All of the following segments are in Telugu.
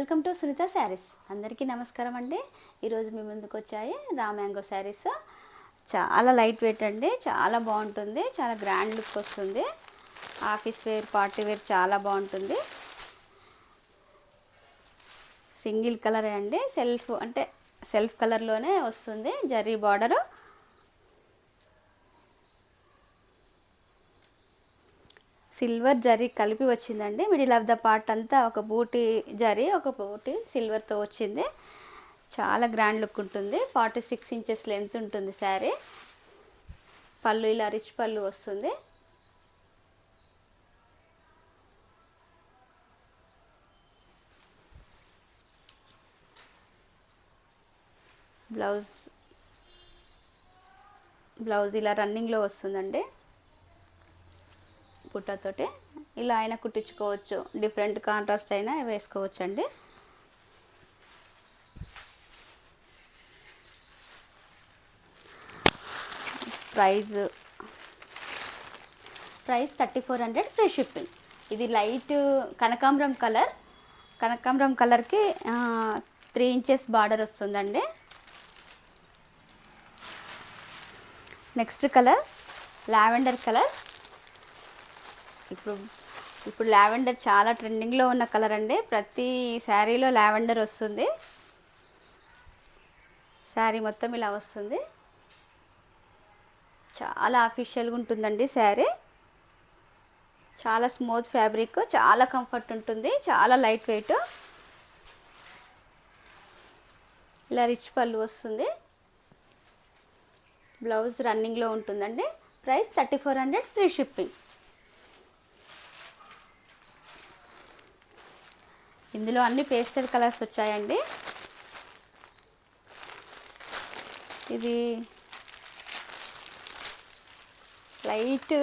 Welcome to Sunitha saris. అందరికీ నమస్కారం అండి. ఈరోజు మీ ముందుకు వచ్చాయి రా మ్యాంగో శారీస్. చాలా లైట్ వెయిట్ అండి, చాలా బాగుంటుంది, చాలా గ్రాండ్ లుక్ వస్తుంది. ఆఫీస్ వేర్, పార్టీ వేర్ చాలా బాగుంటుంది. సింగిల్ కలరే అండి, సెల్ఫ్ కలర్లోనే వస్తుంది. జరీ బార్డరు, సిల్వర్ జరీ కలిపి వచ్చిందండి. మిడిల్ ఆఫ్ ద పార్ట్ అంతా ఒక బూటీ జరీ, ఒక బూటీ సిల్వర్తో వచ్చింది. చాలా గ్రాండ్ లుక్ ఉంటుంది. 46 ఇంచెస్ లెంత్ ఉంటుంది శారీ. పళ్ళు ఇలా రిచ్ పళ్ళు వస్తుంది. బ్లౌజ్ ఇలా రన్నింగ్లో వస్తుందండి. బుట్టతోటి ఇలా అయినా కుట్టించుకోవచ్చు, డిఫరెంట్ కాంట్రాస్ట్ అయినా వేసుకోవచ్చు అండి. Price 3400 free shipping. ఇది లైట్ కనకాంబరం కలర్కి 3 ఇంచెస్ బార్డర్ వస్తుందండి. Next colour lavender colour. ఇప్పుడు లావెండర్ చాలా ట్రెండింగ్లో ఉన్న కలర్ అండి. ప్రతి శారీలో లావెండర్ వస్తుంది. శారీ మొత్తం ఇలా వస్తుంది. చాలా అఫీషియల్గా ఉంటుందండి శారీ. చాలా స్మూత్ ఫ్యాబ్రిక్, చాలా కంఫర్ట్ ఉంటుంది, చాలా లైట్ వెయిట్. ఇలా రిచ్ పళ్ళు వస్తుంది. బ్లౌజ్ రన్నింగ్లో ఉంటుందండి. Price 3400 free shipping. ఇందులో అన్ని పేస్టల్ కలర్స్ వచ్చాయండి. ఇది లైట్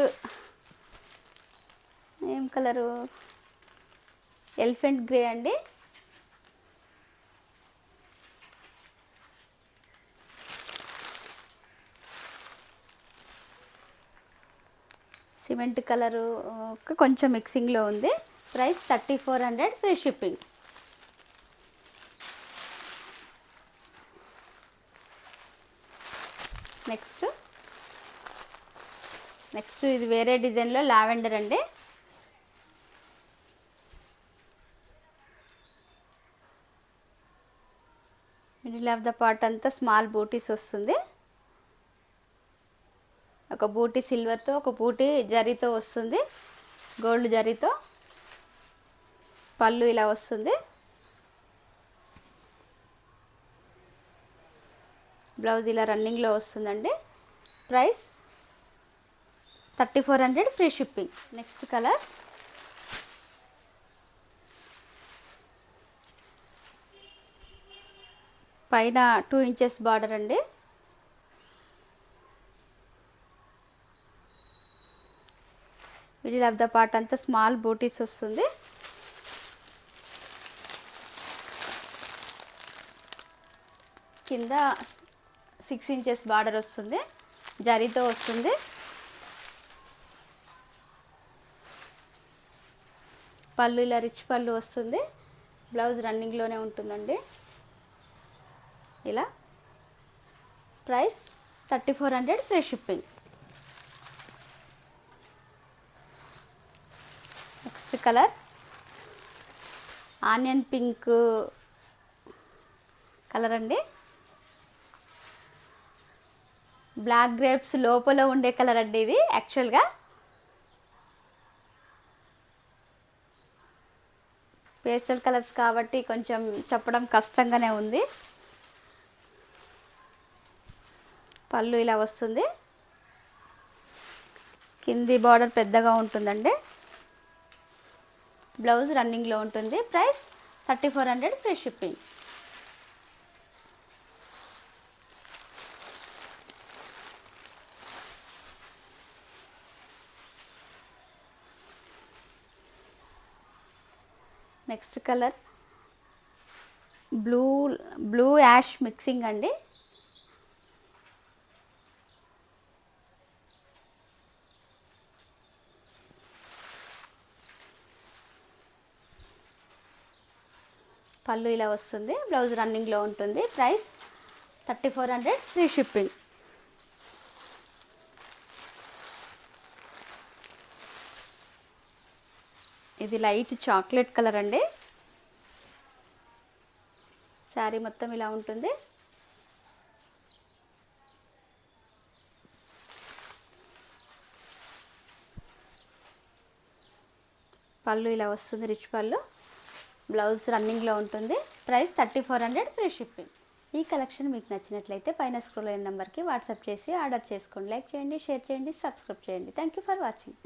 ఏం కలరు, ఎలిఫెంట్ గ్రే అండి. సిమెంట్ కలరు కొంచెం మిక్సింగ్లో ఉంది. Price 3400 free shipping. నెక్స్ట్ ఇది వేరే డిజైన్లో లావెండర్ అండి. మిడిల్ ఆఫ్ ద పార్ట్ అంతా స్మాల్ బూటీస్ వస్తుంది. ఒక బూటీ సిల్వర్తో, ఒక బూటీ జరీతో వస్తుంది, గోల్డ్ జరీతో. పళ్ళు ఇలా వస్తుంది. బ్లౌజ్ ఇలా రన్నింగ్లో వస్తుందండి. Price 3400 free shipping. Next colour పైన 2 ఇంచెస్ బార్డర్ అండి. మిడిల్ ఆఫ్ ద పార్ట్ అంతా స్మాల్ బూటీస్ వస్తుంది. కింద 6 ఇంచెస్ బార్డర్ వస్తుంది, జరీతో వస్తుంది. పళ్ళు ఇలా రిచ్ పళ్ళు వస్తుంది. బ్లౌజ్ రన్నింగ్లోనే ఉంటుందండి. ఇలా price 3400 free shipping. Next colour onion pink colour అండి. బ్లాక్ గ్రేప్స్ లోపల ఉండే కలర్ అండి ఇది. యాక్చువల్గా పేస్టల్ కలర్స్ కాబట్టి కొంచెం చెప్పడం కష్టంగానే ఉంది. పళ్ళు ఇలా వస్తుంది. కింది బార్డర్ పెద్దగా ఉంటుందండి. బ్లౌజ్ రన్నింగ్లో ఉంటుంది. Price 3400 free shipping. Next colour blue ash mixing అండి. పళ్ళు ఇలా వస్తుంది, బ్లౌజ్ రన్నింగ్లో ఉంటుంది. Price 3400 free shipping. ఇది లైట్ చాక్లెట్ కలర్ అండి. శారీ మొత్తం ఇలా ఉంటుంది. పళ్ళు ఇలా వస్తుంది, రిచ్ పళ్ళు, బ్లౌజ్ రన్నింగ్లో ఉంటుంది. Price 3400 free shipping. ఈ కలెక్షన్ మీకు నచ్చినట్లయితే పైన స్క్రోల్ అయిన నెంబర్కి వాట్సాప్ చేసి ఆర్డర్ చేసుకోండి. లైక్ చేయండి, షేర్ చేయండి, సబ్స్క్రైబ్ చేయండి. Thank you for watching.